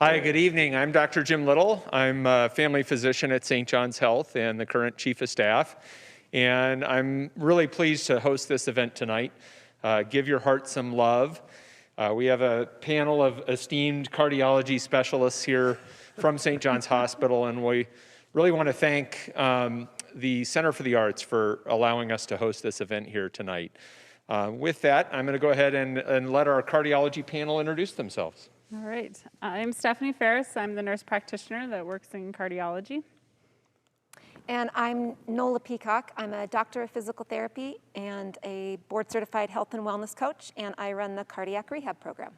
Hi, good evening. I'm Dr. Jim Little. I'm a family physician at St. John's Health and the current chief of staff. And I'm really pleased to host this event tonight. Give your heart some love. We have a panel of esteemed cardiology specialists here from St. John's Hospital, and we really want to thank the Center for the Arts for allowing us to host this event here tonight. With that, I'm going to go ahead and let our cardiology panel introduce themselves. All right. I'm Stephanie Ferris. I'm the nurse practitioner that works in cardiology. And I'm Nola Peacock. I'm a doctor of physical therapy and a board-certified health and wellness coach, and I run the cardiac rehab program.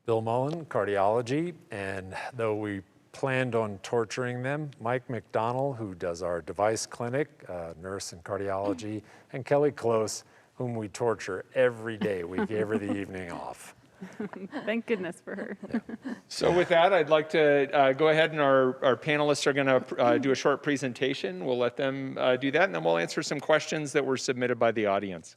Bill Mullen, cardiology, and though we planned on torturing them, Mike McDonald, who does our device clinic, nurse in cardiology, and Kelly Close, whom we torture every day. We gave her the evening off. Thank goodness for her. Yeah. So with that, I'd like to go ahead, and our panelists are going to do a short presentation. We'll let them do that, and then we'll answer some questions that were submitted by the audience.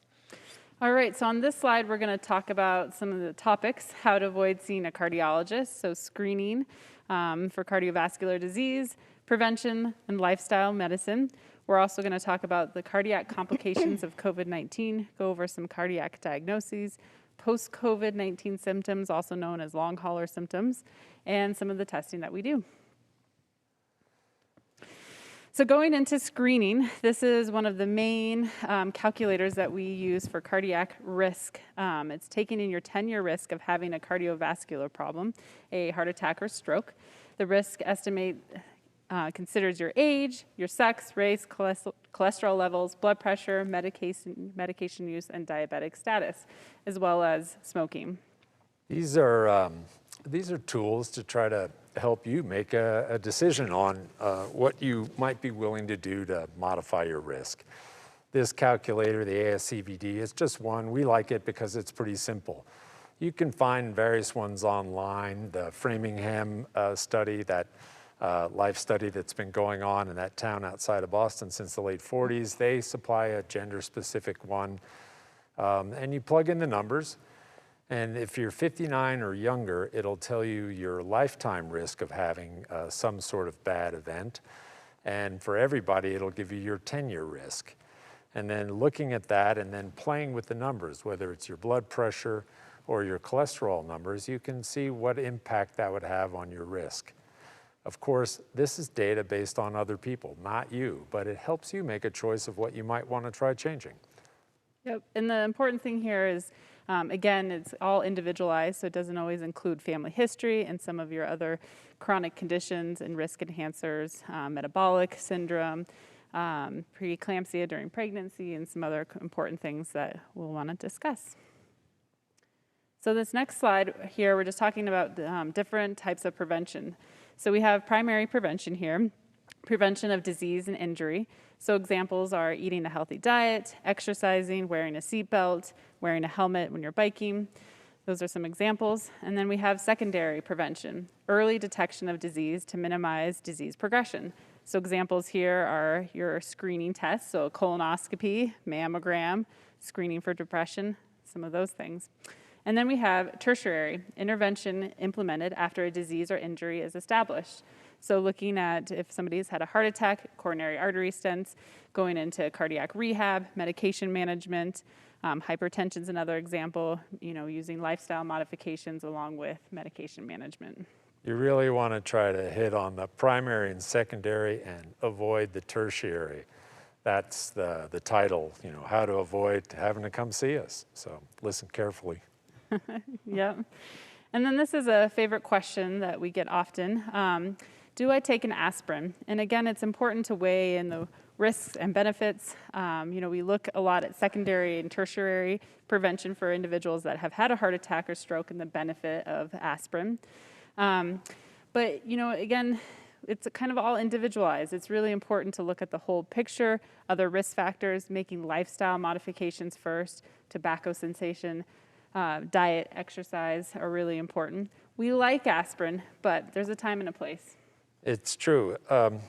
All right, so on this slide, we're going to talk about some of the topics: how to avoid seeing a cardiologist, so screening for cardiovascular disease, prevention, and lifestyle medicine. We're also going to talk about the cardiac complications of COVID-19, go over some cardiac diagnoses, post-COVID-19 symptoms, also known as long hauler symptoms, and some of the testing that we do. So going into screening, this is one of the main calculators that we use for cardiac risk. It's taking in your 10-year risk of having a cardiovascular problem, a heart attack or stroke. The risk estimate considers your age, your sex, race, cholesterol levels, blood pressure, medication use, and diabetic status, as well as smoking. These are tools to try to help you make a decision on what you might be willing to do to modify your risk. This calculator, the ASCVD, is just one. We like it because it's pretty simple. You can find various ones online. The Framingham study, that life study that's been going on in that town outside of Boston since the late 40s, they supply a gender-specific one. And you plug in the numbers, and if you're 59 or younger, it'll tell you your lifetime risk of having some sort of bad event. And for everybody, it'll give you your 10-year risk. And then looking at that and then playing with the numbers, whether it's your blood pressure or your cholesterol numbers, you can see what impact that would have on your risk. Of course, this is data based on other people, not you, but it helps you make a choice of what you might want to try changing. Yep, and the important thing here is, again, it's all individualized, so it doesn't always include family history and some of your other chronic conditions and risk enhancers, metabolic syndrome, preeclampsia during pregnancy, and some other important things that we'll want to discuss. So this next slide here, we're just talking about different types of prevention. So we have primary prevention here, prevention of disease and injury. So examples are eating a healthy diet, exercising, wearing a seatbelt, wearing a helmet when you're biking. Those are some examples. And then we have secondary prevention, early detection of disease to minimize disease progression. So examples here are your screening tests, so colonoscopy, mammogram, screening for depression, some of those things. And then we have tertiary intervention implemented after a disease or injury is established. So looking at if somebody has had a heart attack, coronary artery stents, going into cardiac rehab, medication management, hypertension is another example, using lifestyle modifications along with medication management. You really want to try to hit on the primary and secondary and avoid the tertiary. That's the title, how to avoid having to come see us. So listen carefully. Yep. And then this is a favorite question that we get often. Do I take an aspirin? And again, it's important to weigh in the risks and benefits. We look a lot at secondary and tertiary prevention for individuals that have had a heart attack or stroke and the benefit of aspirin. But, again, it's kind of all individualized. It's really important to look at the whole picture, other risk factors, making lifestyle modifications first, tobacco cessation, diet, exercise are really important. We like aspirin, but there's a time and a place. It's true.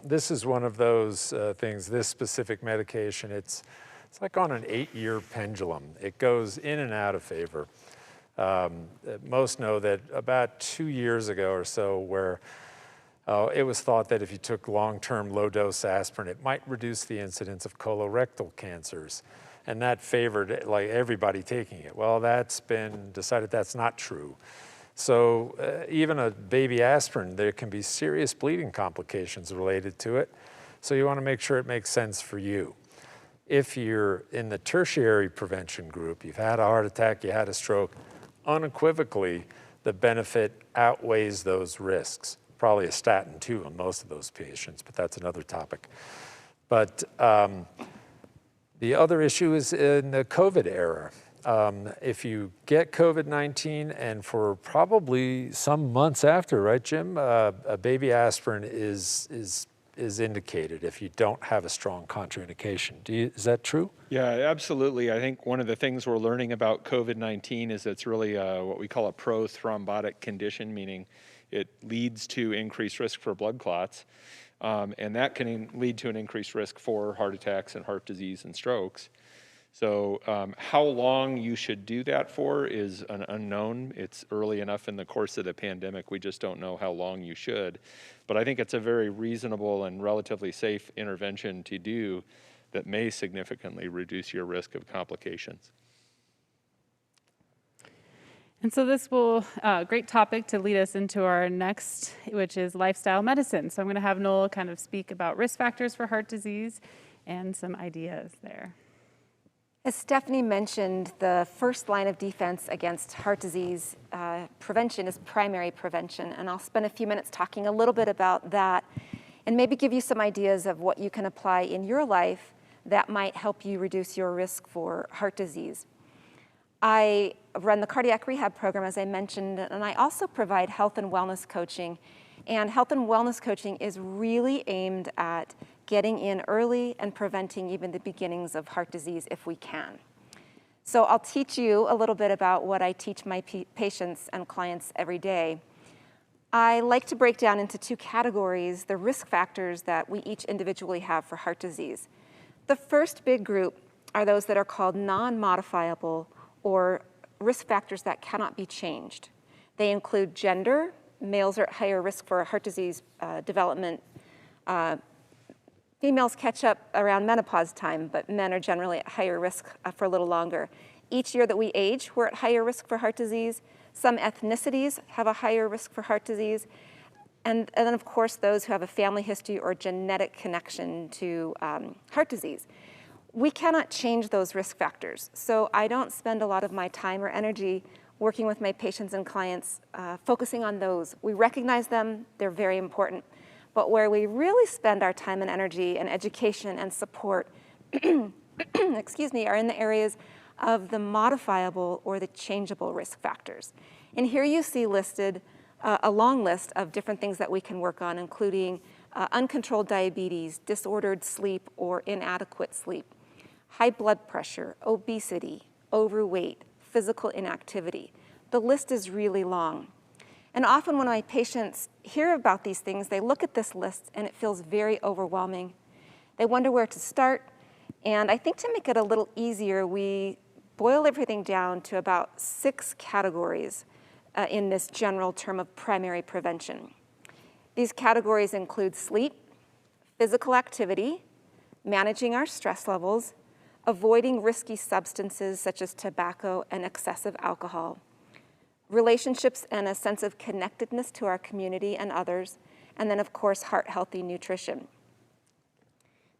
This is one of those things, this specific medication, it's like on an 8-year pendulum. It goes in and out of favor. Most know that about 2 years ago or so, where it was thought that if you took long-term low-dose aspirin, it might reduce the incidence of colorectal cancers. And that favored like everybody taking it. Well, that's been decided that's not true. So even a baby aspirin, there can be serious bleeding complications related to it. So you want to make sure it makes sense for you. If you're in the tertiary prevention group, you've had a heart attack, you had a stroke, unequivocally, the benefit outweighs those risks. Probably a statin too in most of those patients, but that's another topic. But the other issue is in the COVID era. If you get COVID-19 and for probably some months after, right, Jim, a baby aspirin is indicated if you don't have a strong contraindication. Is that true? Yeah, absolutely. I think one of the things we're learning about COVID-19 is it's really what we call a prothrombotic condition, meaning it leads to increased risk for blood clots, and that can lead to an increased risk for heart attacks and heart disease and strokes. So how long you should do that for is an unknown. It's early enough in the course of the pandemic, we just don't know how long you should. But I think it's a very reasonable and relatively safe intervention to do that may significantly reduce your risk of complications. And so this will, great topic to lead us into our next, which is lifestyle medicine. So I'm going to have Nola kind of speak about risk factors for heart disease and some ideas there. As Stephanie mentioned, the first line of defense against heart disease prevention is primary prevention. And I'll spend a few minutes talking a little bit about that and maybe give you some ideas of what you can apply in your life that might help you reduce your risk for heart disease. I run the cardiac rehab program, as I mentioned, and I also provide health and wellness coaching. And health and wellness coaching is really aimed at getting in early and preventing even the beginnings of heart disease if we can. So I'll teach you a little bit about what I teach my patients and clients every day. I like to break down into two categories the risk factors that we each individually have for heart disease. The first big group are those that are called non-modifiable or risk factors that cannot be changed. They include gender. Males are at higher risk for heart disease development. Females catch up around menopause time, but men are generally at higher risk for a little longer. Each year that we age, we're at higher risk for heart disease. Some ethnicities have a higher risk for heart disease. And then, of course, those who have a family history or genetic connection to heart disease. We cannot change those risk factors. So I don't spend a lot of my time or energy working with my patients and clients focusing on those. We recognize them, they're very important. But where we really spend our time and energy and education and support, excuse me, are in the areas of the modifiable or the changeable risk factors. And here you see listed a long list of different things that we can work on, including uncontrolled diabetes, disordered sleep or inadequate sleep, high blood pressure, obesity, overweight, physical inactivity. The list is really long. And often when my patients hear about these things, they look at this list and it feels very overwhelming. They wonder where to start. And I think to make it a little easier, we boil everything down to about 6 categories in this general term of primary prevention. These categories include sleep, physical activity, managing our stress levels, avoiding risky substances such as tobacco and excessive alcohol, relationships and a sense of connectedness to our community and others, and then of course heart-healthy nutrition.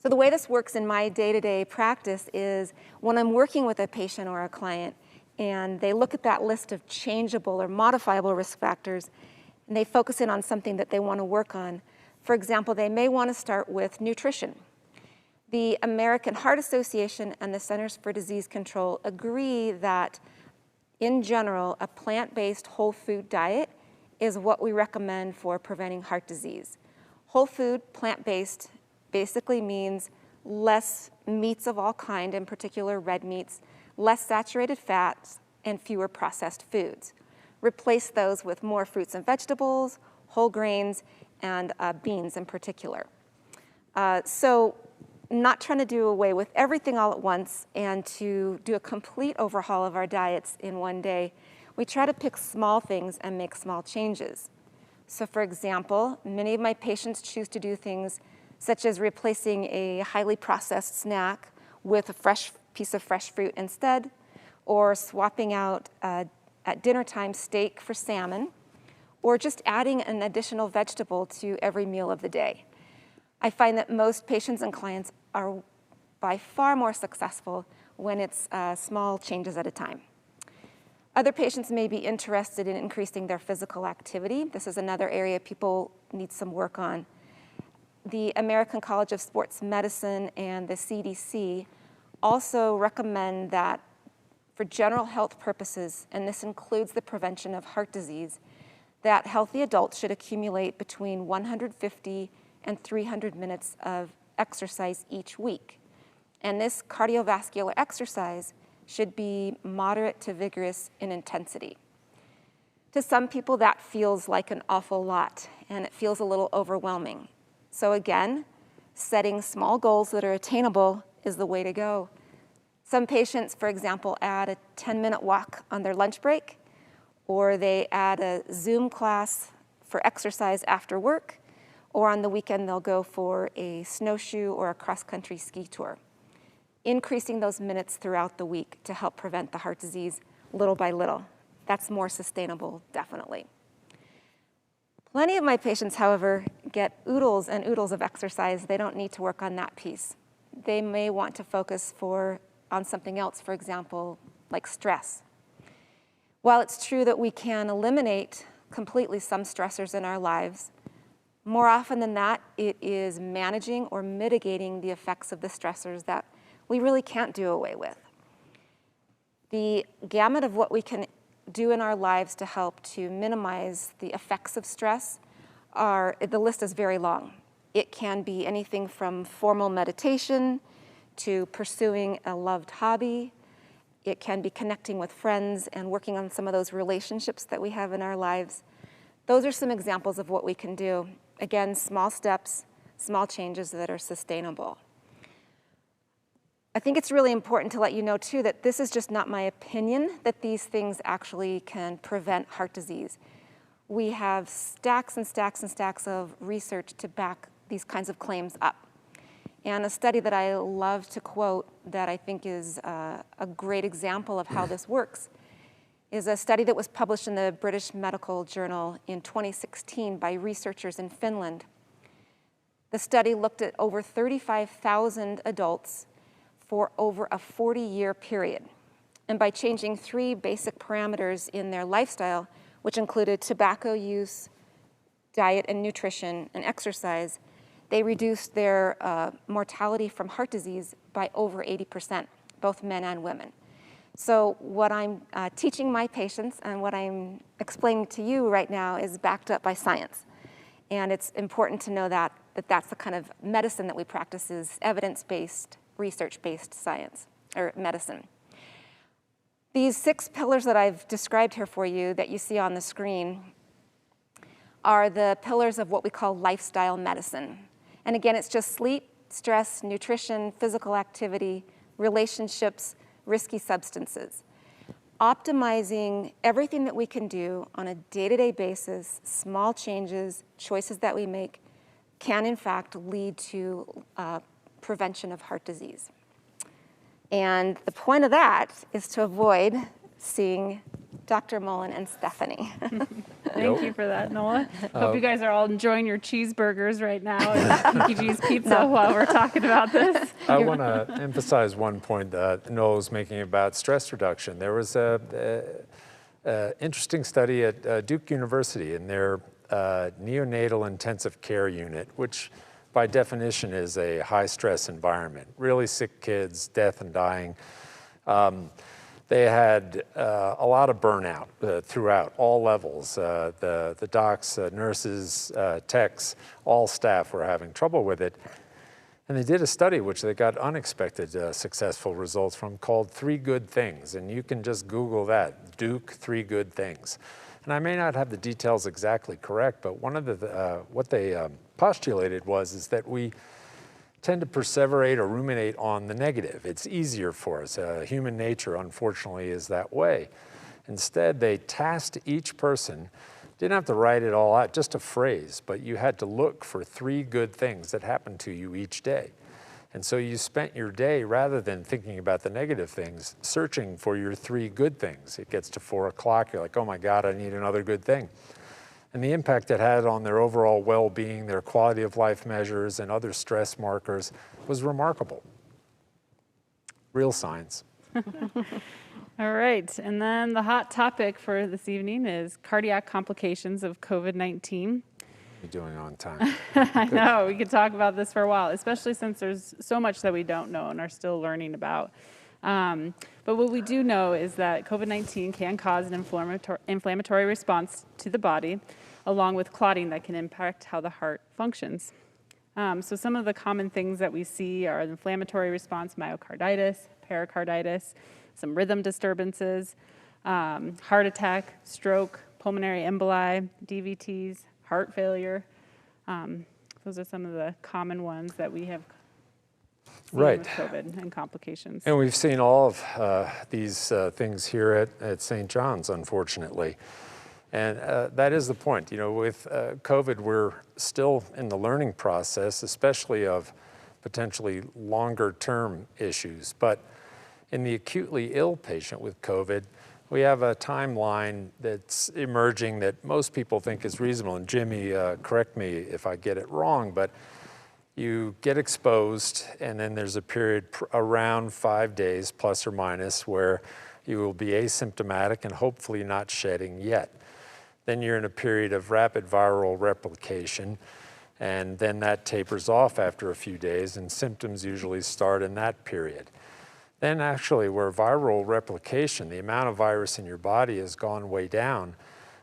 So the way this works in my day-to-day practice is when I'm working with a patient or a client and they look at that list of changeable or modifiable risk factors and they focus in on something that they want to work on. For example, they may want to start with nutrition. The American Heart Association and the Centers for Disease Control agree that in general, a plant-based whole food diet is what we recommend for preventing heart disease. Whole food, plant-based, basically means less meats of all kind, in particular red meats, less saturated fats, and fewer processed foods. Replace those with more fruits and vegetables, whole grains, and beans in particular. So not trying to do away with everything all at once and to do a complete overhaul of our diets in one day. we try to pick small things and make small changes. So for example, many of my patients choose to do things such as replacing a highly processed snack with a fresh piece of fresh fruit instead, or swapping out at dinner time steak for salmon, or just adding an additional vegetable to every meal of the day. I find that most patients and clients are by far more successful when it's small changes at a time. Other patients may be interested in increasing their physical activity. This is another area people need some work on. The American College of Sports Medicine and the CDC also recommend that for general health purposes, and this includes the prevention of heart disease, that healthy adults should accumulate between 150 and 300 minutes of exercise each week. And this cardiovascular exercise should be moderate to vigorous in intensity. To some people, that feels like an awful lot, and it feels a little overwhelming. So again, setting small goals that are attainable is the way to go. Some patients, for example, add a 10-minute walk on their lunch break, or they add a Zoom class for exercise after work, or on the weekend they'll go for a snowshoe or a cross-country ski tour. Increasing those minutes throughout the week to help prevent the heart disease little by little. That's more sustainable, definitely. Plenty of my patients, however, get oodles and oodles of exercise. They don't need to work on that piece. They may want to focus on something else, for example, like stress. While it's true that we can eliminate completely some stressors in our lives, more often than that, it is managing or mitigating the effects of the stressors that we really can't do away with. The gamut of what we can do in our lives to help to minimize the effects of stress the list is very long. It can be anything from formal meditation to pursuing a loved hobby. It can be connecting with friends and working on some of those relationships that we have in our lives. Those are some examples of what we can do. Again, small steps, small changes that are sustainable. I think it's really important to let you know, too, that this is just not my opinion, that these things actually can prevent heart disease. We have stacks and stacks and stacks of research to back these kinds of claims up. And a study that I love to quote that I think is a great example of how this works is a study that was published in the British Medical Journal in 2016 by researchers in Finland. The study looked at over 35,000 adults for over a 40-year period. And by changing 3 basic parameters in their lifestyle, which included tobacco use, diet and nutrition, and exercise, they reduced their mortality from heart disease by over 80%, both men and women. So what I'm teaching my patients and what I'm explaining to you right now is backed up by science. And it's important to know that that's the kind of medicine that we practice is evidence-based, research-based science, or medicine. These 6 pillars that I've described here for you that you see on the screen are the pillars of what we call lifestyle medicine. And again, it's just sleep, stress, nutrition, physical activity, relationships, risky substances. Optimizing everything that we can do on a day-to-day basis, small changes, choices that we make, can in fact lead to prevention of heart disease. And the point of that is to avoid seeing Dr. Mullen and Stephanie. Thank you for that, Nola. Hope you guys are all enjoying your cheeseburgers right now and Kiki G's pizza while we're talking about this. I want to emphasize one point that Nola's making about stress reduction. There was an interesting study at Duke University in their neonatal intensive care unit, which by definition is a high-stress environment. Really sick kids, death and dying. They had a lot of burnout throughout all levels. The docs, nurses, techs, all staff were having trouble with it. And they did a study which they got unexpected successful results from called 3 Good Things. And you can just Google that, Duke 3 Good Things. And I may not have the details exactly correct, but one of what they postulated is that we tend to perseverate or ruminate on the negative. It's easier for us. Human nature, unfortunately, is that way. Instead, they tasked each person, didn't have to write it all out, just a phrase, but you had to look for 3 good things that happened to you each day. And so you spent your day, rather than thinking about the negative things, searching for your 3 good things. It gets to 4 o'clock, you're like, oh my God, I need another good thing. And the impact it had on their overall well-being, their quality of life measures, and other stress markers was remarkable. Real science. All right, and then the hot topic for this evening is cardiac complications of COVID-19. You're doing on time. I know, we could talk about this for a while, especially since there's so much that we don't know and are still learning about. But what we do know is that COVID-19 can cause an inflammatory response to the body, along with clotting that can impact how the heart functions. So some of the common things that we see are the inflammatory response, myocarditis, pericarditis, some rhythm disturbances, heart attack, stroke, pulmonary emboli, DVTs, heart failure. Those are some of the common ones that we have seen with COVID and complications. And we've seen all of these things here at St. John's, unfortunately. And that is the point. You know, with COVID, we're still in the learning process, especially of potentially longer-term issues. But in the acutely ill patient with COVID, we have a timeline that's emerging that most people think is reasonable. And Jimmy, correct me if I get it wrong, but you get exposed, and then there's a period around 5 days, plus or minus, where you will be asymptomatic and hopefully not shedding yet. Then you're in a period of rapid viral replication, and then that tapers off after a few days, and symptoms usually start in that period. Then actually, where viral replication, the amount of virus in your body has gone way down,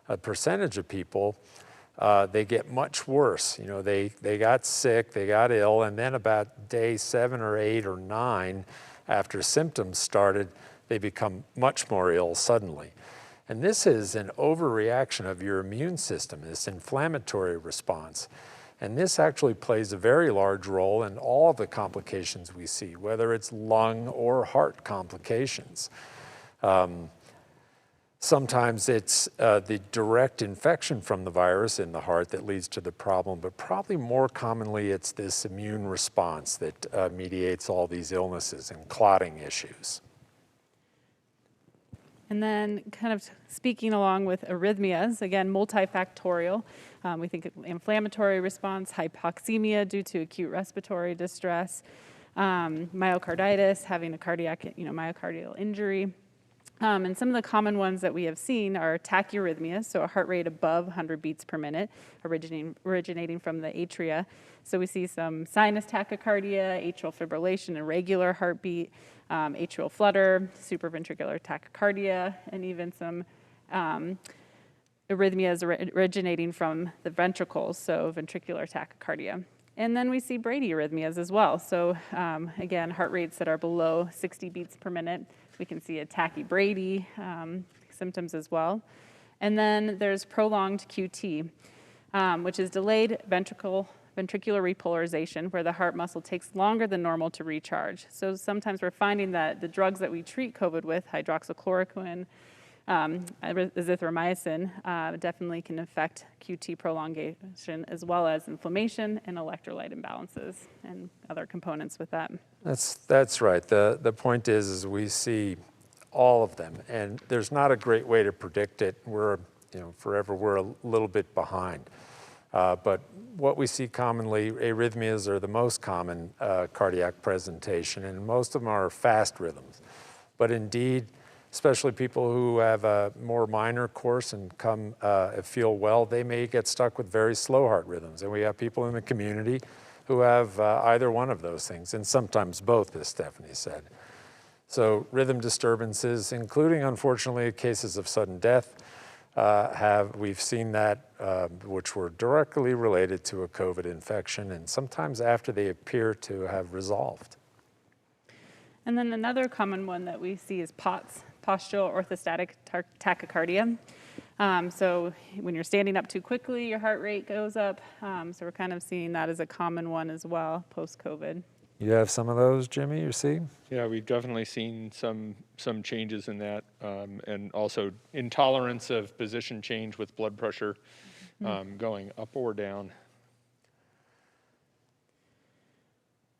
a percentage of people, they get much worse. You know, they got sick, they got ill, and then about day 7 or 8 or 9, after symptoms started, they become much more ill suddenly. And this is an overreaction of your immune system, this inflammatory response. And this actually plays a very large role in all of the complications we see, whether it's lung or heart complications. Sometimes it's the direct infection from the virus in the heart that leads to the problem, but probably more commonly it's this immune response that mediates all these illnesses and clotting issues. And then kind of speaking along with arrhythmias, again, multifactorial. We think inflammatory response, hypoxemia due to acute respiratory distress, myocarditis, having a cardiac, myocardial injury. And some of the common ones that we have seen are tachyarrhythmias, so a heart rate above 100 beats per minute, originating from the atria. So we see some sinus tachycardia, atrial fibrillation, irregular heartbeat, atrial flutter, supraventricular tachycardia, and even some arrhythmias originating from the ventricles, so ventricular tachycardia. And then we see bradyarrhythmias as well. So again, heart rates that are below 60 beats per minute. We can see a tachybrady symptoms as well. And then there's prolonged QT, which is delayed ventricular repolarization, where the heart muscle takes longer than normal to recharge. So sometimes we're finding that the drugs that we treat COVID with, hydroxychloroquine, azithromycin, definitely can affect QT prolongation, as well as inflammation and electrolyte imbalances and other components with that. That's right. The point is we see all of them, and there's not a great way to predict it. We're a little bit behind. But what we see commonly, arrhythmias are the most common cardiac presentation, and most of them are fast rhythms. But indeed, especially people who have a more minor course and feel well, they may get stuck with very slow heart rhythms. And we have people in the community who have either one of those things, and sometimes both, as Stephanie said. So rhythm disturbances, including, unfortunately, cases of sudden death, we've seen that, which were directly related to a COVID infection, and sometimes after they appear to have resolved. And then another common one that we see is POTS, postural orthostatic tachycardia. So when you're standing up too quickly, your heart rate goes up. So we're kind of seeing that as a common one as well, post-COVID. You have some of those, Jimmy, you see? Yeah, we've definitely seen some changes in that and also intolerance of position change with blood pressure going up or down.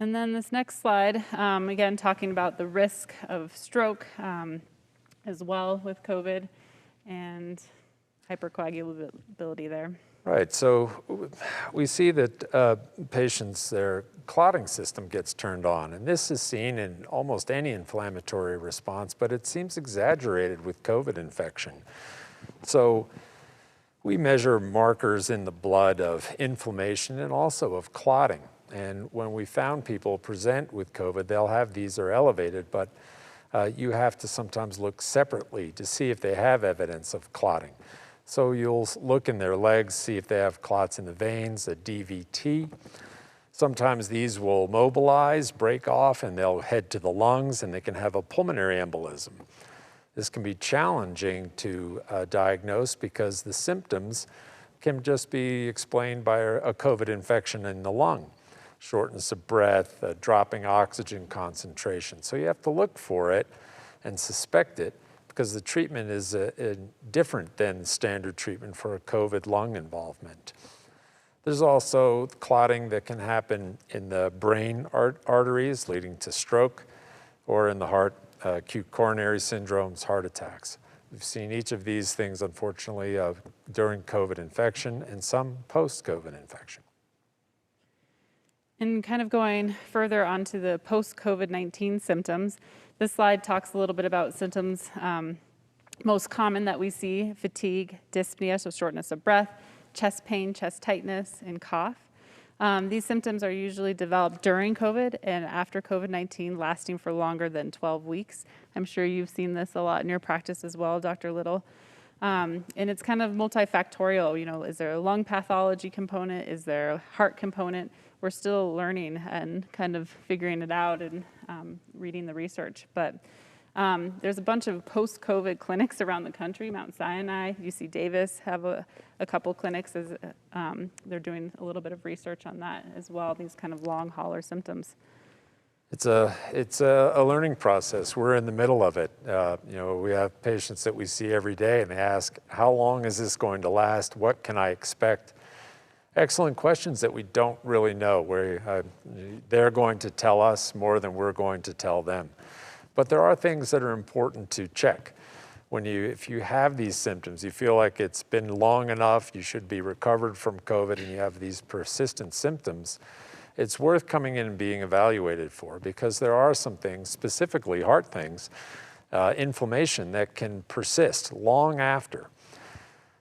And then this next slide, again, talking about the risk of stroke as well with COVID and hypercoagulability there. Right, so we see that patients, their clotting system gets turned on, and this is seen in almost any inflammatory response, but it seems exaggerated with COVID infection. So we measure markers in the blood of inflammation and also of clotting. And when we found people present with COVID, they'll have these are elevated, but you have to sometimes look separately to see if they have evidence of clotting. So you'll look in their legs, see if they have clots in the veins, a DVT. Sometimes these will mobilize, break off, and they'll head to the lungs, and they can have a pulmonary embolism. This can be challenging to diagnose because the symptoms can just be explained by a COVID infection in the lung. Shortness of breath, dropping oxygen concentration. So you have to look for it and suspect it because the treatment is different than standard treatment for a COVID lung involvement. There's also clotting that can happen in the brain arteries leading to stroke or in the heart, acute coronary syndromes, heart attacks. We've seen each of these things, unfortunately, during COVID infection and some post-COVID infection. And kind of going further onto the post-COVID-19 symptoms, this slide talks a little bit about symptoms most common that we see: fatigue, dyspnea, so shortness of breath, chest pain, chest tightness, and cough. These symptoms are usually developed during COVID and after COVID-19, lasting for longer than 12 weeks. I'm sure you've seen this a lot in your practice as well, Dr. Little. And it's kind of multifactorial. You know, is there a lung pathology component? Is there a heart component? We're still learning and kind of figuring it out and reading the research. But there's a bunch of post-COVID clinics around the country. Mount Sinai, UC Davis have a couple clinics. As they're doing a little bit of research on that as well, these kind of long hauler symptoms. It's a learning process. We're in the middle of it. You know, we have patients that we see every day and they ask, how long is this going to last? What can I expect? Excellent questions that we don't really know. They're going to tell us more than we're going to tell them. But there are things that are important to check. If you have these symptoms, you feel like it's been long enough, you should be recovered from COVID, and you have these persistent symptoms, it's worth coming in and being evaluated for, because there are some things, specifically heart things, inflammation that can persist long after.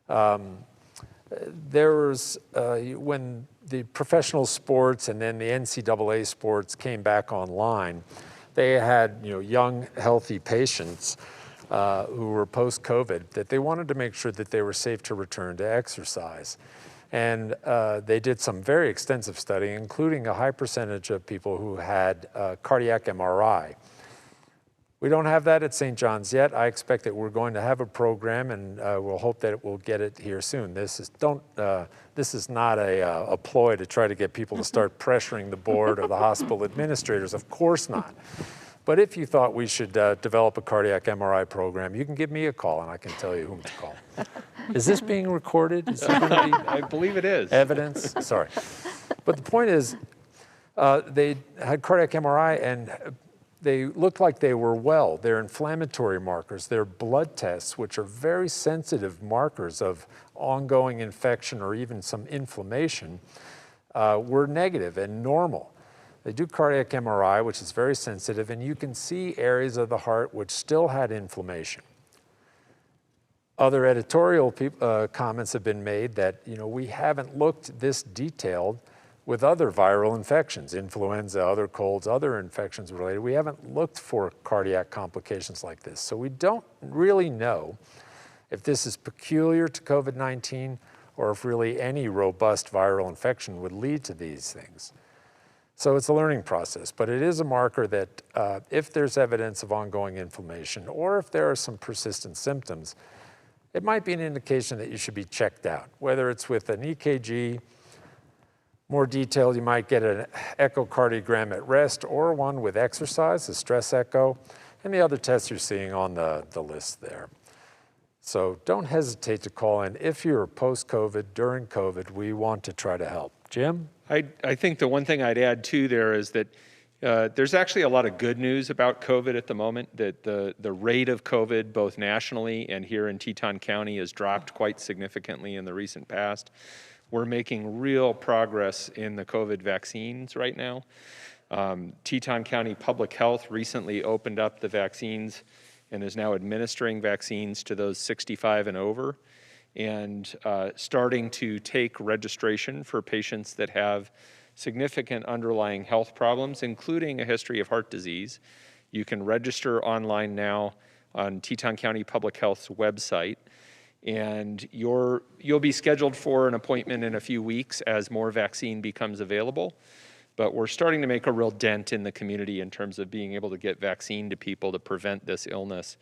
When the professional sports and then the NCAA sports came back online, they had young, healthy patients who were post-COVID that they wanted to make sure that they were safe to return to exercise. And they did some very extensive study, including a high percentage of people who had cardiac MRI. We don't have that at St. John's yet. I expect that we're going to have a program, and we'll hope that we'll get it here soon. This is not a ploy to try to get people to start pressuring the board or the hospital administrators. Of course not. But if you thought we should develop a cardiac MRI program, you can give me a call, and I can tell you whom to call. Is this being recorded? Is there going to be I believe it is. evidence? Sorry. But the point is, they had cardiac MRI, and they looked like they were well. Their inflammatory markers, their blood tests, which are very sensitive markers of ongoing infection or even some inflammation, were negative and normal. They do cardiac MRI, which is very sensitive, and you can see areas of the heart which still had inflammation. Other editorial comments have been made that we haven't looked this detailed with other viral infections, influenza, other colds, other infections related. We haven't looked for cardiac complications like this. So we don't really know if this is peculiar to COVID-19 or if really any robust viral infection would lead to these things. So it's a learning process, but it is a marker that if there's evidence of ongoing inflammation or if there are some persistent symptoms, it might be an indication that you should be checked out, whether it's with an EKG. More detailed, you might get an echocardiogram at rest or one with exercise, a stress echo. and the other tests you're seeing on the list there. So don't hesitate to call in. If you're post-COVID, during COVID, we want to try to help. Jim? I think the one thing I'd add too there is that there's actually a lot of good news about COVID at the moment, that the rate of COVID, both nationally and here in Teton County, has dropped quite significantly in the recent past. We're making real progress in the COVID vaccines right now. Teton County Public Health recently opened up the vaccines and is now administering vaccines to those 65 and over, and starting to take registration for patients that have significant underlying health problems, including a history of heart disease. You can register online now on Teton County Public Health's website, and you'll be scheduled for an appointment in a few weeks as more vaccine becomes available. But we're starting to make a real dent in the community in terms of being able to get vaccine to people to prevent this illness.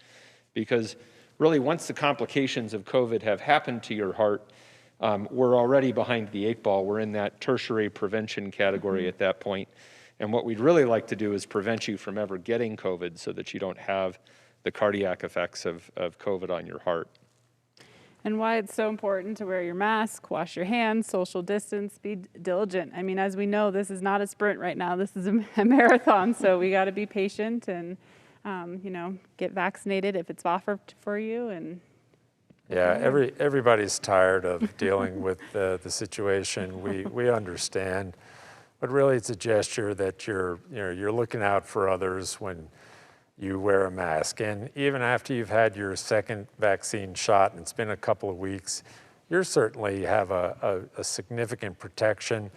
Because really, once the complications of COVID have happened to your heart, we're already behind the 8 ball. We're in that tertiary prevention category at that point. And what we'd really like to do is prevent you from ever getting COVID so that you don't have the cardiac effects of COVID on your heart. And why it's so important to wear your mask, wash your hands, social distance, be diligent. I mean, as we know, this is not a sprint right now. This is a marathon, so we got to be patient and, get vaccinated if it's offered for you. And yeah, everybody's tired of dealing with the situation. We understand, but really it's a gesture that you're looking out for others when you wear a mask. And even after you've had your second vaccine shot and it's been a couple of weeks, you certainly have a significant protection.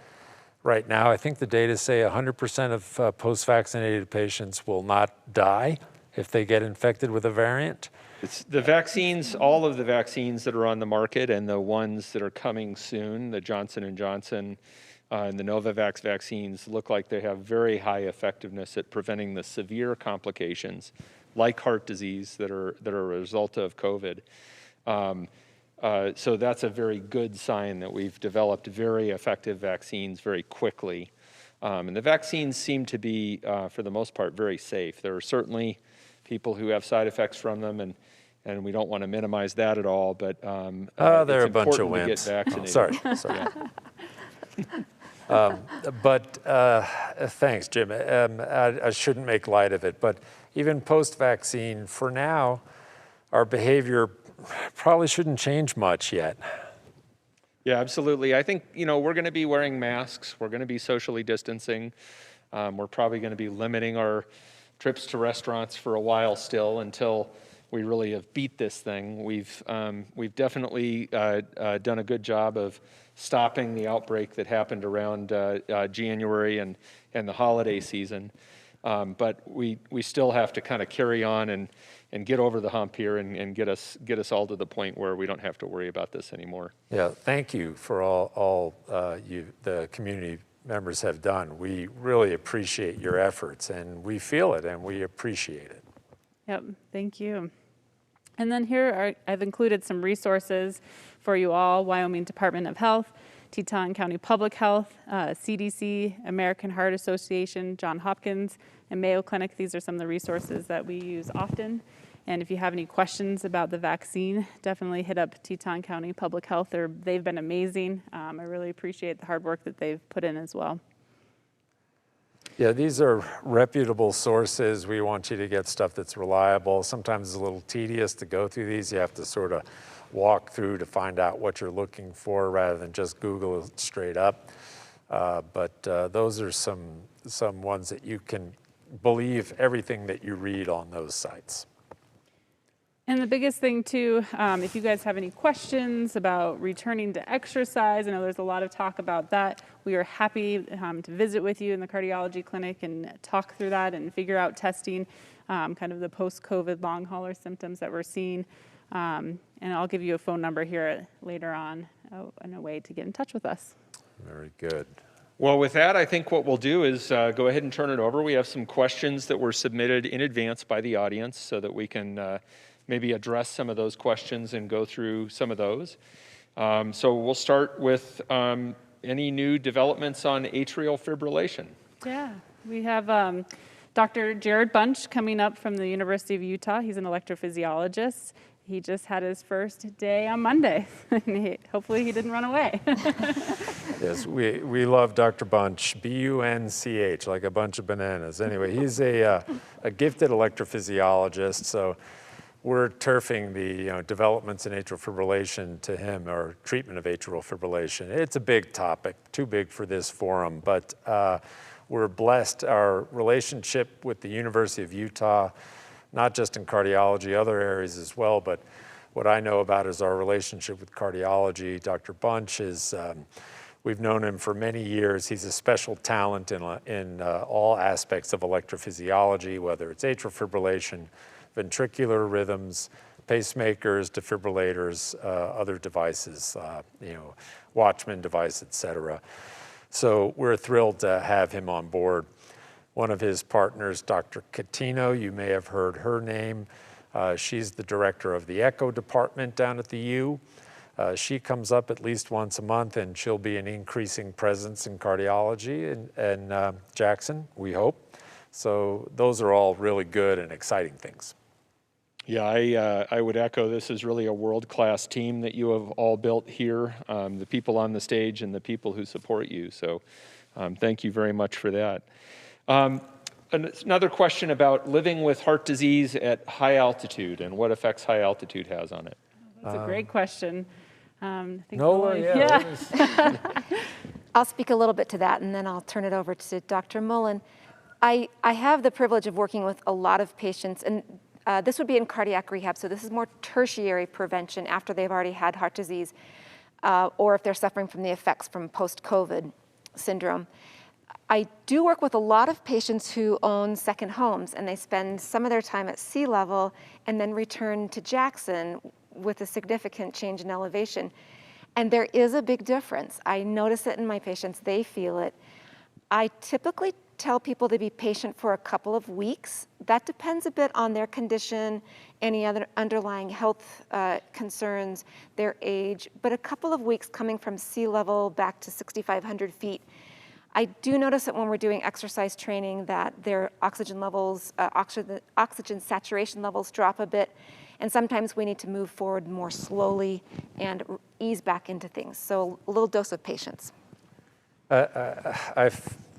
Right now, I think the data say 100% of post-vaccinated patients will not die if they get infected with a variant. It's the vaccines, all of the vaccines that are on the market and the ones that are coming soon, the Johnson & Johnson and the Novavax vaccines, look like they have very high effectiveness at preventing the severe complications like heart disease that are a result of COVID. So that's a very good sign that we've developed very effective vaccines very quickly. And the vaccines seem to be, for the most part, very safe. There are certainly people who have side effects from them, and we don't want to minimize that at all, but they're a bunch of wimps. Get vaccinated. Oh, sorry. Thanks, Jim. I shouldn't make light of it, but even post-vaccine, for now, our behavior probably shouldn't change much yet. Yeah, absolutely. I think, we're going to be wearing masks. We're going to be socially distancing. We're probably going to be limiting our trips to restaurants for a while still until we really have beat this thing. We've definitely done a good job of stopping the outbreak that happened around January and the holiday season. But we still have to kind of carry on and get over the hump here and get us all to the point where we don't have to worry about this anymore. Yeah, thank you for all the community members have done. We really appreciate your efforts, and we feel it and we appreciate it. Yep, thank you. And then here I've included some resources for you all: Wyoming Department of Health, Teton County Public Health, CDC, American Heart Association, Johns Hopkins, and Mayo Clinic. These are some of the resources that we use often. And if you have any questions about the vaccine, definitely hit up Teton County Public Health. They've been amazing. I really appreciate the hard work that they've put in as well. Yeah, these are reputable sources. We want you to get stuff that's reliable. Sometimes it's a little tedious to go through these. You have to sort of walk through to find out what you're looking for rather than just Google it straight up. But those are some ones that you can believe everything that you read on those sites. And the biggest thing too, if you guys have any questions about returning to exercise, I know there's a lot of talk about that. We are happy to visit with you in the cardiology clinic and talk through that and figure out testing, kind of the post-COVID long hauler symptoms that we're seeing. And I'll give you a phone number here later on and a way to get in touch with us. Very good. Well, with that, I think what we'll do is go ahead and turn it over. We have some questions that were submitted in advance by the audience so that we can maybe address some of those questions and go through some of those. So we'll start with any new developments on atrial fibrillation. Yeah, we have Dr. Jared Bunch coming up from the University of Utah. He's an electrophysiologist. He just had his first day on Monday. Hopefully he didn't run away. Yes, we love Dr. Bunch, B-U-N-C-H, like a bunch of bananas. Anyway, he's a gifted electrophysiologist, so we're turfing the developments in atrial fibrillation to him, or treatment of atrial fibrillation. It's a big topic, too big for this forum, but we're blessed. Our relationship with the University of Utah, not just in cardiology, other areas as well, but what I know about is our relationship with cardiology. Dr. Bunch is, we've known him for many years. He's a special talent in all aspects of electrophysiology, whether it's atrial fibrillation, ventricular rhythms, pacemakers, defibrillators, other devices, Watchman device, et cetera. So we're thrilled to have him on board. One of his partners, Dr. Catino, you may have heard her name. She's the director of the echo department down at the U. She comes up at least once a month, and she'll be an increasing presence in cardiology and Jackson, we hope. So those are all really good and exciting things. Yeah, I would echo, this is really a world-class team that you have all built here, the people on the stage and the people who support you. So thank you very much for that. Another question about living with heart disease at high altitude and what effects high altitude has on it. That's a great question. I think Nola, yeah. I'll speak a little bit to that, and then I'll turn it over to Dr. Mullen. I have the privilege of working with a lot of patients, and this would be in cardiac rehab, so this is more tertiary prevention after they've already had heart disease, or if they're suffering from the effects from post-COVID syndrome. I do work with a lot of patients who own second homes, and they spend some of their time at sea level and then return to Jackson with a significant change in elevation. And there is a big difference. I notice it in my patients, they feel it. I typically tell people to be patient for a couple of weeks. That depends a bit on their condition, any other underlying health concerns, their age, but a couple of weeks coming from sea level back to 6,500 feet. I do notice that when we're doing exercise training that their oxygen levels, oxygen saturation levels drop a bit, and sometimes we need to move forward more slowly and ease back into things. So a little dose of patience.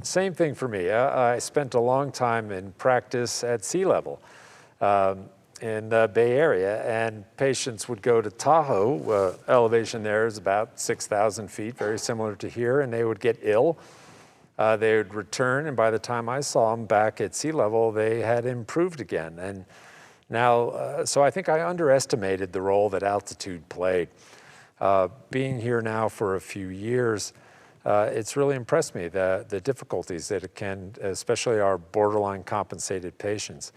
Same thing for me. I spent a long time in practice at sea level in the Bay Area, and patients would go to Tahoe. Elevation there is about 6,000 feet, very similar to here, and they would get ill. They would return, and by the time I saw them back at sea level, they had improved again. And now, so I think I underestimated the role that altitude played. Being here now for a few years, it's really impressed me, the difficulties that it can, especially our borderline compensated patients.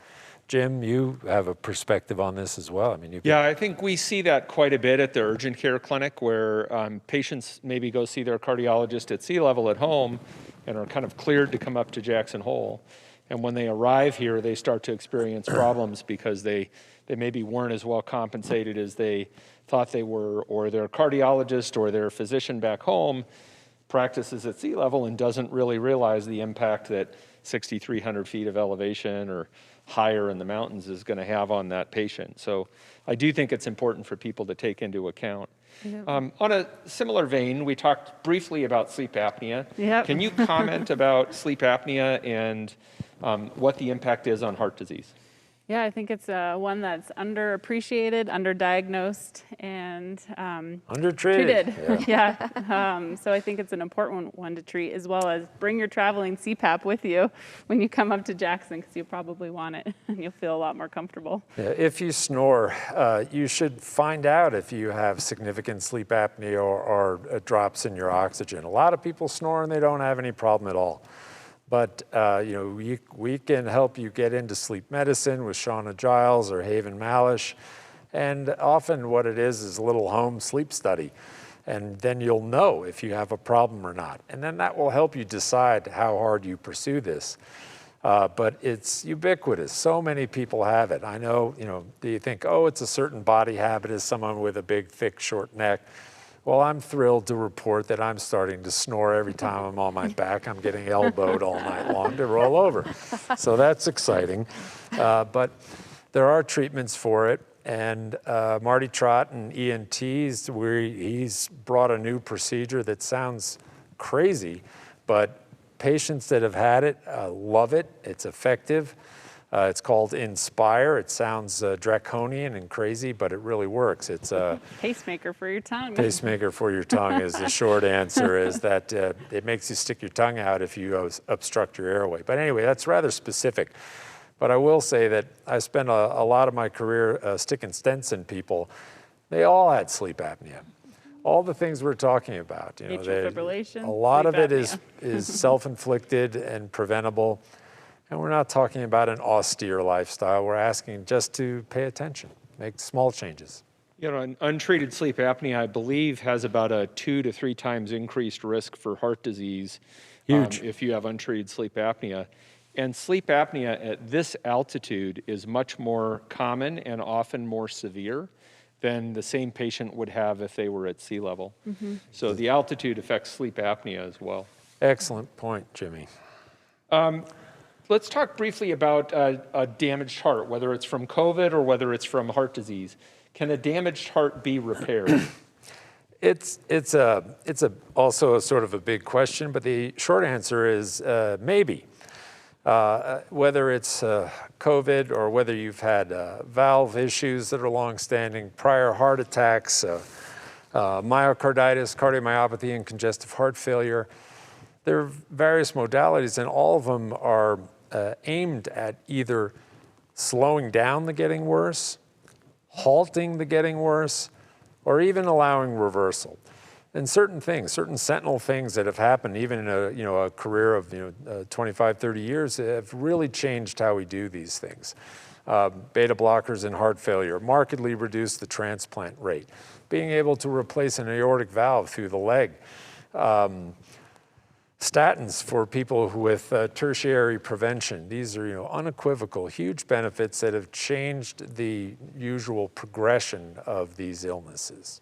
Jim, you have a perspective on this as well. I mean, yeah, I think we see that quite a bit at the urgent care clinic, where patients maybe go see their cardiologist at sea level at home and are kind of cleared to come up to Jackson Hole. And when they arrive here, they start to experience problems because they maybe weren't as well compensated as they thought they were, or their cardiologist or their physician back home practices at sea level and doesn't really realize the impact that 6,300 feet of elevation or higher in the mountains is going to have on that patient. So I do think it's important for people to take into account. Yeah. On a similar vein, we talked briefly about sleep apnea. Yep. Can you comment about sleep apnea and what the impact is on heart disease? Yeah, I think it's one that's underappreciated, underdiagnosed, and undertreated. Treated. Yeah. So I think it's an important one to treat, as well as bring your traveling CPAP with you when you come up to Jackson, because you'll probably want it and you'll feel a lot more comfortable. Yeah, if you snore, you should find out if you have significant sleep apnea or drops in your oxygen. A lot of people snore and they don't have any problem at all. But we can help you get into sleep medicine with Shauna Giles or Haven Malish. And often what it is a little home sleep study. And then you'll know if you have a problem or not. And then that will help you decide how hard you pursue this. But it's ubiquitous. So many people have it. I know, do you think, oh, it's a certain body habit as someone with a big, thick, short neck. Well, I'm thrilled to report that I'm starting to snore every time I'm on my back. I'm getting elbowed all night long to roll over. So that's exciting. But there are treatments for it. And Marty Trott and ENTs, he's brought a new procedure that sounds crazy, but patients that have had it love it. It's effective. It's called Inspire. It sounds draconian and crazy, but it really works. It's a pacemaker for your tongue. Pacemaker for your tongue is the short answer, is that it makes you stick your tongue out if you obstruct your airway. But anyway, that's rather specific. But I will say that I spent a lot of my career sticking stents in people. They all had sleep apnea. All the things we're talking about. Atrial fibrillation, a lot of it sleep is self-inflicted and preventable. And we're not talking about an austere lifestyle. We're asking just to pay attention, make small changes. An untreated sleep apnea, I believe, has about a 2 to 3 times increased risk for heart disease. Huge. If you have untreated sleep apnea. And sleep apnea at this altitude is much more common and often more severe than the same patient would have if they were at sea level. Mm-hmm. So the altitude affects sleep apnea as well. Excellent point, Jimmy. Let's talk briefly about a damaged heart, whether it's from COVID or whether it's from heart disease. Can a damaged heart be repaired? It's also a sort of a big question, but the short answer is maybe. Whether it's COVID or whether you've had valve issues that are longstanding, prior heart attacks, myocarditis, cardiomyopathy, and congestive heart failure, there are various modalities, and all of them are aimed at either slowing down the getting worse, halting the getting worse, or even allowing reversal. And certain sentinel things that have happened even in a career of 25, 30 years have really changed how we do these things. Beta blockers in heart failure markedly reduce the transplant rate. Being able to replace an aortic valve through the leg. Statins for people with tertiary prevention. These are unequivocal, huge benefits that have changed the usual progression of these illnesses.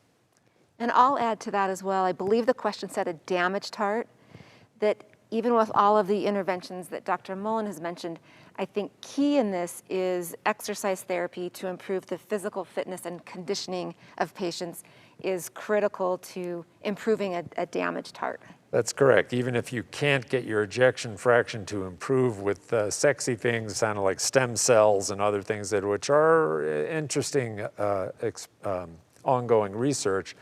And I'll add to that as well. I believe the question said a damaged heart, that even with all of the interventions that Dr. Mullen has mentioned, I think key in this is exercise therapy to improve the physical fitness and conditioning of patients is critical to improving a damaged heart. That's correct. Even if you can't get your ejection fraction to improve with sexy things sounding like stem cells and other things which are interesting ongoing research,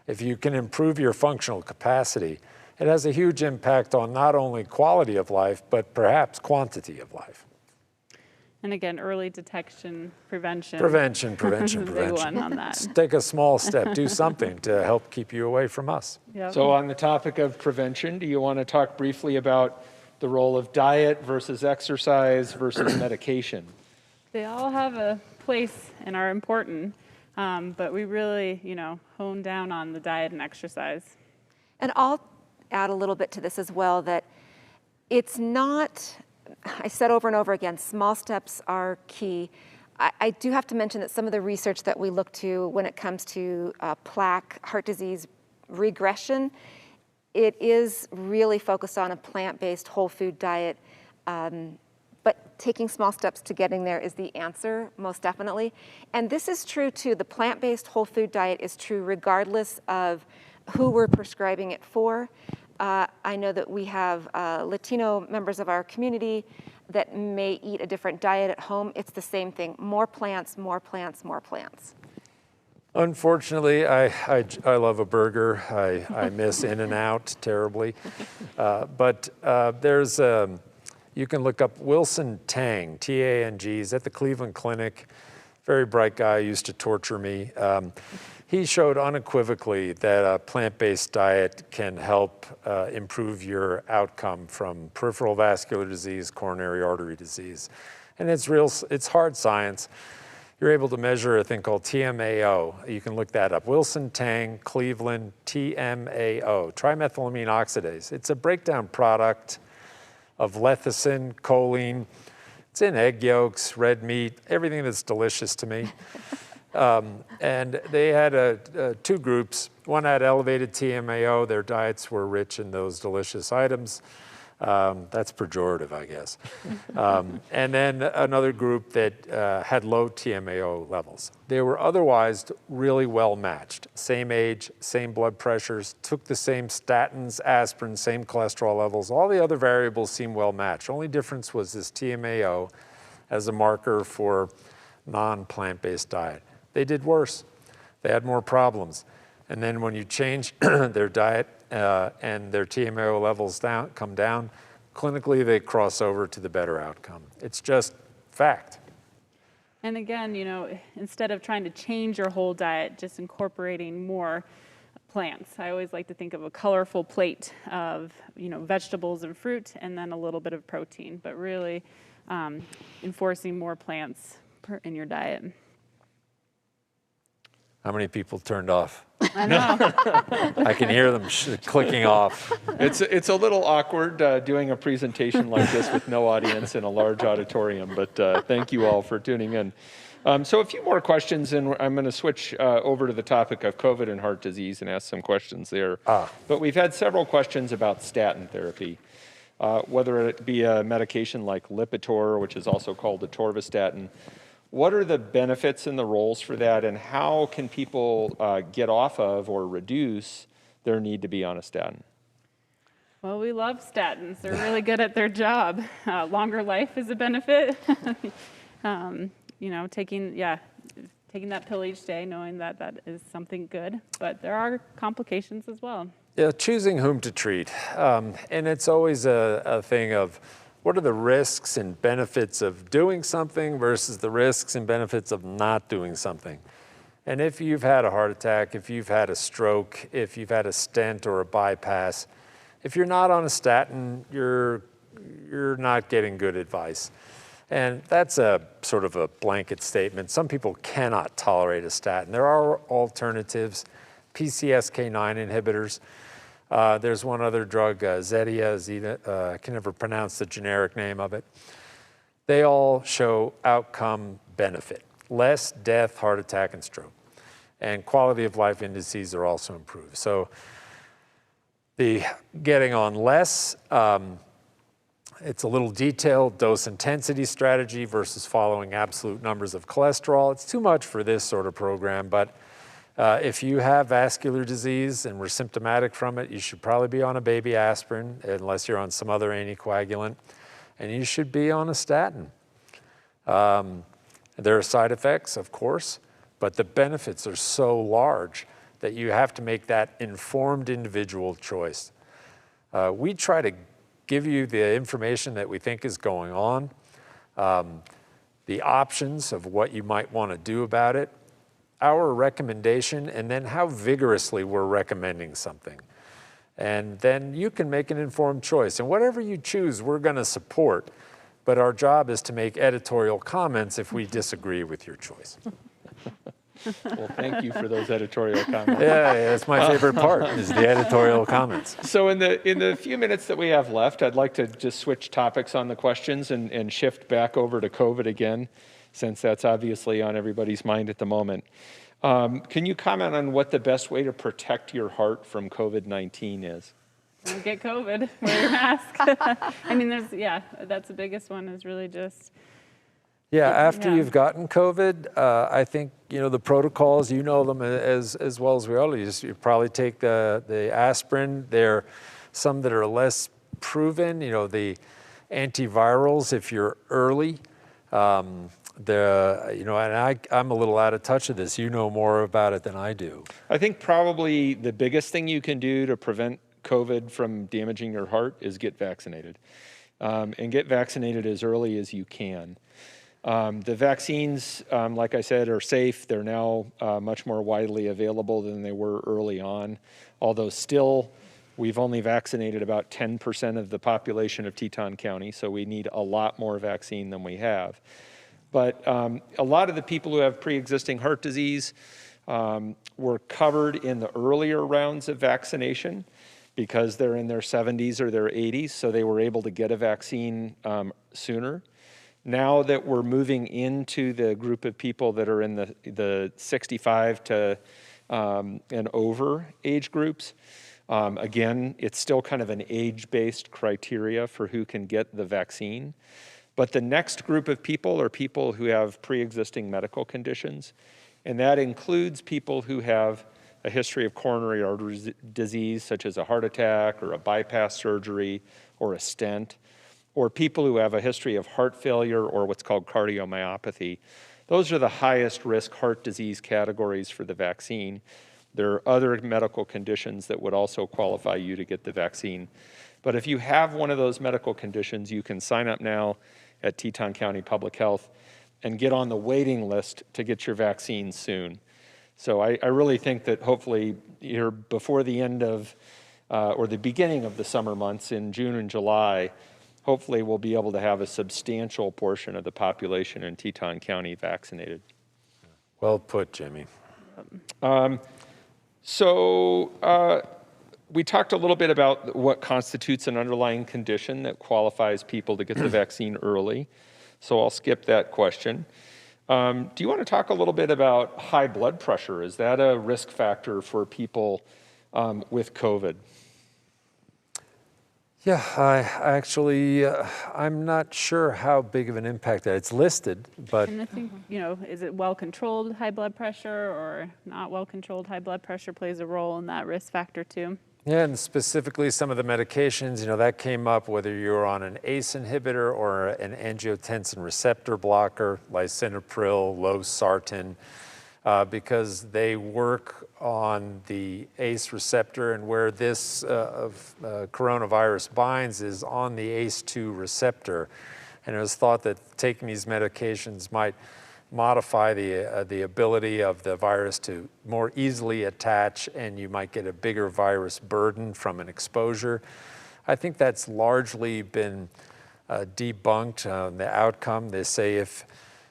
if you can improve your functional capacity, it has a huge impact on not only quality of life, but perhaps quantity of life. And again, early detection, prevention. Prevention. Big one on that. Take a small step, do something to help keep you away from us. Yep. So on the topic of prevention, do you want to talk briefly about the role of diet versus exercise versus medication? They all have a place and are important, but we really, hone down on the diet and exercise. And I'll add a little bit to this as well, that it's not, I said over and over again, small steps are key. I do have to mention that some of the research that we look to when it comes to plaque, heart disease regression, it is really focused on a plant-based whole food diet. But taking small steps to getting there is the answer, most definitely. And this is true too. The plant-based whole food diet is true regardless of who we're prescribing it for. I know that we have Latino members of our community that may eat a different diet at home. It's the same thing. More plants, more plants, more plants. Unfortunately, I love a burger. I miss In-N-Out terribly. But there's, you can look up Wilson Tang, T-A-N-G. He's at the Cleveland Clinic. Very bright guy, used to torture me. He showed unequivocally that a plant-based diet can help improve your outcome from peripheral vascular disease, coronary artery disease. And it's hard science. You're able to measure a thing called TMAO. You can look that up. Wilson Tang, Cleveland, TMAO, trimethylamine oxidase. It's a breakdown product of lecithin, choline. It's in egg yolks, red meat, everything that's delicious to me. And they had two groups. One had elevated TMAO. Their diets were rich in those delicious items. That's pejorative, I guess. And then another group that had low TMAO levels. They were otherwise really well matched. Same age, same blood pressures, took the same statins, aspirin, same cholesterol levels. All the other variables seemed well matched. Only difference was this TMAO as a marker for non-plant-based diet. They did worse. They had more problems. And then when you change their diet and their TMAO levels come down, clinically they cross over to the better outcome. It's just fact. And again, instead of trying to change your whole diet, just incorporating more plants. I always like to think of a colorful plate of, vegetables and fruit, and then a little bit of protein, but really enforcing more plants in your diet. How many people turned off? I know. I can hear them clicking off. It's a little awkward doing a presentation like this with no audience in a large auditorium, but thank you all for tuning in. So a few more questions, and I'm going to switch over to the topic of COVID and heart disease and ask some questions there. But we've had several questions about statin therapy, whether it be a medication like Lipitor, which is also called atorvastatin. What are the benefits and the roles for that, and how can people get off of or reduce their need to be on a statin? Well, we love statins. They're really good at their job. Longer life is a benefit. Taking that pill each day, knowing that that is something good, but there are complications as well. Yeah, choosing whom to treat. And it's always a thing of, what are the risks and benefits of doing something versus the risks and benefits of not doing something? And if you've had a heart attack, if you've had a stroke, if you've had a stent or a bypass, if you're not on a statin, you're not getting good advice. And that's a sort of a blanket statement. Some people cannot tolerate a statin. There are alternatives, PCSK9 inhibitors. There's one other drug, Zetia, I can never pronounce the generic name of it. They all show outcome benefit. Less death, heart attack, and stroke. And quality of life indices are also improved. So the getting on less, it's a little detailed dose intensity strategy versus following absolute numbers of cholesterol. It's too much for this sort of program, but if you have vascular disease and were symptomatic from it, you should probably be on a baby aspirin, unless you're on some other anticoagulant, and you should be on a statin. There are side effects, of course, but the benefits are so large that you have to make that informed individual choice. We try to give you the information that we think is going on, the options of what you might want to do about it, our recommendation, and then how vigorously we're recommending something. And then you can make an informed choice. And whatever you choose, we're going to support. But our job is to make editorial comments if we disagree with your choice. Well, thank you for those editorial comments. Yeah, that's my favorite part, is the editorial comments. So in the few minutes that we have left, I'd like to just switch topics on the questions and shift back over to COVID again, since that's obviously on everybody's mind at the moment. Can you comment on what the best way to protect your heart from COVID-19 is? Don't get COVID, wear your mask. I mean, that's the biggest one, is really just... Yeah, after you've gotten COVID, I think, the protocols, you know them as well as we all. You probably take the aspirin. There are some that are less proven, the antivirals if you're early. And I'm a little out of touch with this. You know more about it than I do. I think probably the biggest thing you can do to prevent COVID from damaging your heart is get vaccinated. And get vaccinated as early as you can. The vaccines, like I said, are safe. They're now much more widely available than they were early on. Although still, we've only vaccinated about 10% of the population of Teton County, so we need a lot more vaccine than we have. But a lot of the people who have pre-existing heart disease were covered in the earlier rounds of vaccination because they're in their 70s or their 80s, so they were able to get a vaccine sooner. Now that we're moving into the group of people that are in the 65 to and over age groups, again, it's still kind of an age-based criteria for who can get the vaccine. But the next group of people are people who have pre-existing medical conditions, and that includes people who have a history of coronary artery disease, such as a heart attack or a bypass surgery or a stent, or people who have a history of heart failure or what's called cardiomyopathy. Those are the highest risk heart disease categories for the vaccine. There are other medical conditions that would also qualify you to get the vaccine. But if you have one of those medical conditions, you can sign up now at Teton County Public Health and get on the waiting list to get your vaccine soon. So I really think that hopefully here before the end of, or the beginning of the summer months in June and July, hopefully we'll be able to have a substantial portion of the population in Teton County vaccinated. Well put, Jimmy. We talked a little bit about what constitutes an underlying condition that qualifies people to get the vaccine early. So I'll skip that question. Do you want to talk a little bit about high blood pressure? Is that a risk factor for people with COVID? Yeah, I'm not sure how big of an impact that it's listed, but And I think, is it well-controlled high blood pressure or not well-controlled high blood pressure plays a role in that risk factor too? yeah, and specifically some of the medications, that came up whether you're on an ACE inhibitor or an angiotensin receptor blocker, lisinopril, losartan, because they work on the ACE receptor, and where this coronavirus binds is on the ACE2 receptor. And it was thought that taking these medications might modify the ability of the virus to more easily attach, and you might get a bigger virus burden from an exposure. I think that's largely been debunked. The outcome, they say if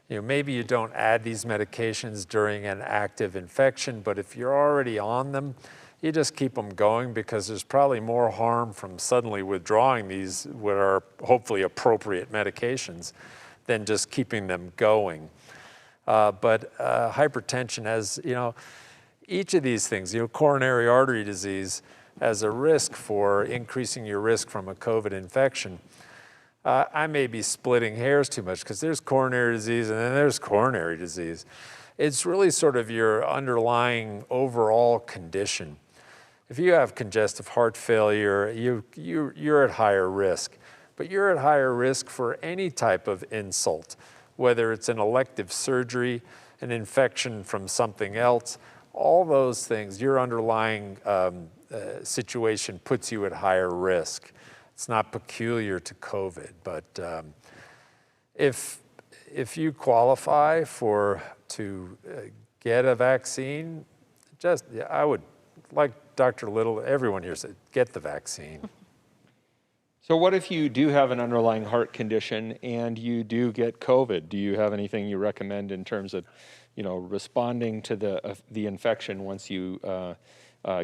maybe you don't add these medications during an active infection, but if you're already on them, you just keep them going, because there's probably more harm from suddenly withdrawing these, what are hopefully appropriate medications, than just keeping them going. But hypertension has, each of these things, coronary artery disease as a risk for increasing your risk from a COVID infection. I may be splitting hairs too much, because there's coronary disease and then there's coronary disease. It's really sort of your underlying overall condition. If you have congestive heart failure, you're at higher risk, but you're at higher risk for any type of insult, whether it's an elective surgery, an infection from something else, all those things, your underlying situation puts you at higher risk. It's not peculiar to COVID, but if you qualify to get a vaccine, I would, like Dr. Little, everyone here said, get the vaccine. So what if you do have an underlying heart condition and you do get COVID? Do you have anything you recommend in terms of, responding to the infection once you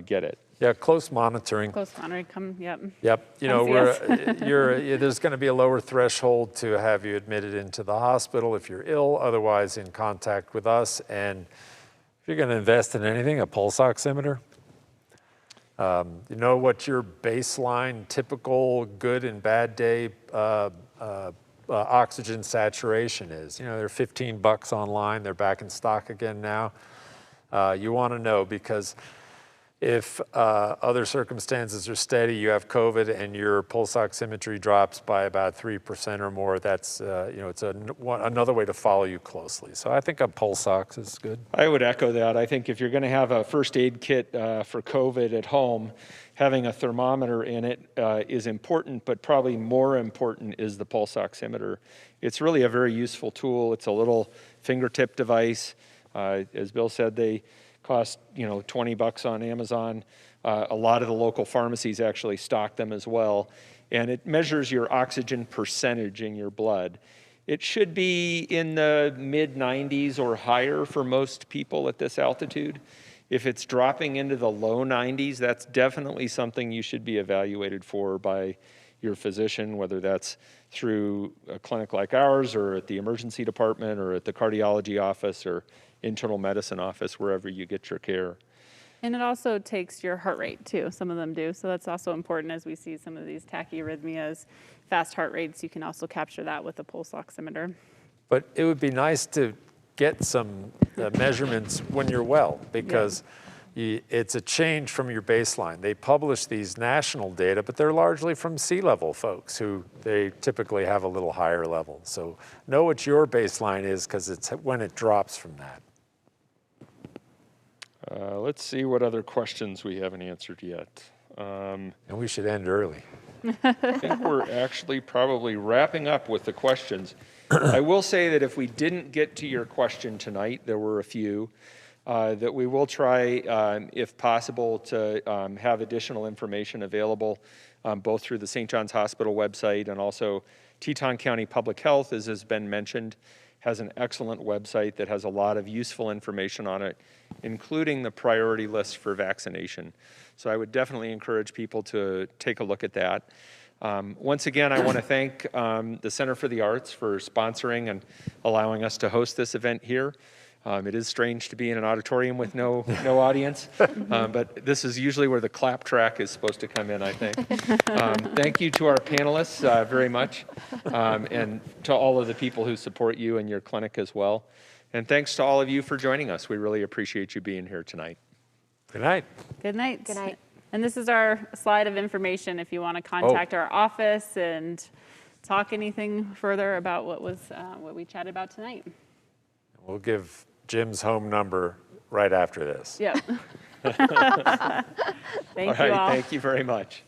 get it? Yeah, close monitoring. Close monitoring, yep. Yep, there's going to be a lower threshold to have you admitted into the hospital if you're ill, otherwise in contact with us. And if you're going to invest in anything, a pulse oximeter. You know what your baseline, typical good and bad day oxygen saturation is. They're $15 online. They're back in stock again now. You want to know, because if other circumstances are steady, you have COVID and your pulse oximetry drops by about 3% or more, that's, it's another way to follow you closely. So I think a pulse ox is good. I would echo that. I think if you're going to have a first aid kit for COVID at home, having a thermometer in it is important, but probably more important is the pulse oximeter. It's really a very useful tool. It's a little fingertip device. As Bill said, they cost $20 on Amazon. A lot of the local pharmacies actually stock them as well. And it measures your oxygen percentage in your blood. It should be in the mid-90s or higher for most people at this altitude. If it's dropping into the low 90s, that's definitely something you should be evaluated for by your physician, whether that's through a clinic like ours or at the emergency department or at the cardiology office or internal medicine office, wherever you get your care. And it also takes your heart rate too. Some of them do. So that's also important as we see some of these tachyarrhythmias, fast heart rates. You can also capture that with a pulse oximeter. But it would be nice to get some measurements when you're well, because it's a change from your baseline. They publish these national data, but they're largely from C-level folks who they typically have a little higher level. So know what your baseline is, because it's when it drops from that. Let's see what other questions we haven't answered yet. And we should end early. I think we're actually probably wrapping up with the questions. I will say that if we didn't get to your question tonight, there were a few, that we will try, if possible, to have additional information available, both through the St. John's Hospital website and also Teton County Public Health, as has been mentioned, has an excellent website that has a lot of useful information on it, including the priority list for vaccination. So I would definitely encourage people to take a look at that. Once again, I want to thank the Center for the Arts for sponsoring and allowing us to host this event here. It is strange to be in an auditorium with no audience, but this is usually where the clap track is supposed to come in, I think. Thank you to our panelists very much, and to all of the people who support you and your clinic as well. And thanks to all of you for joining us. We really appreciate you being here tonight. Good night. Good night. Good night. And this is our slide of information if you want to contact our office and talk anything further about what we chatted about tonight. We'll give Jim's home number right after this. Yep. Thank All right, you all. thank you very much.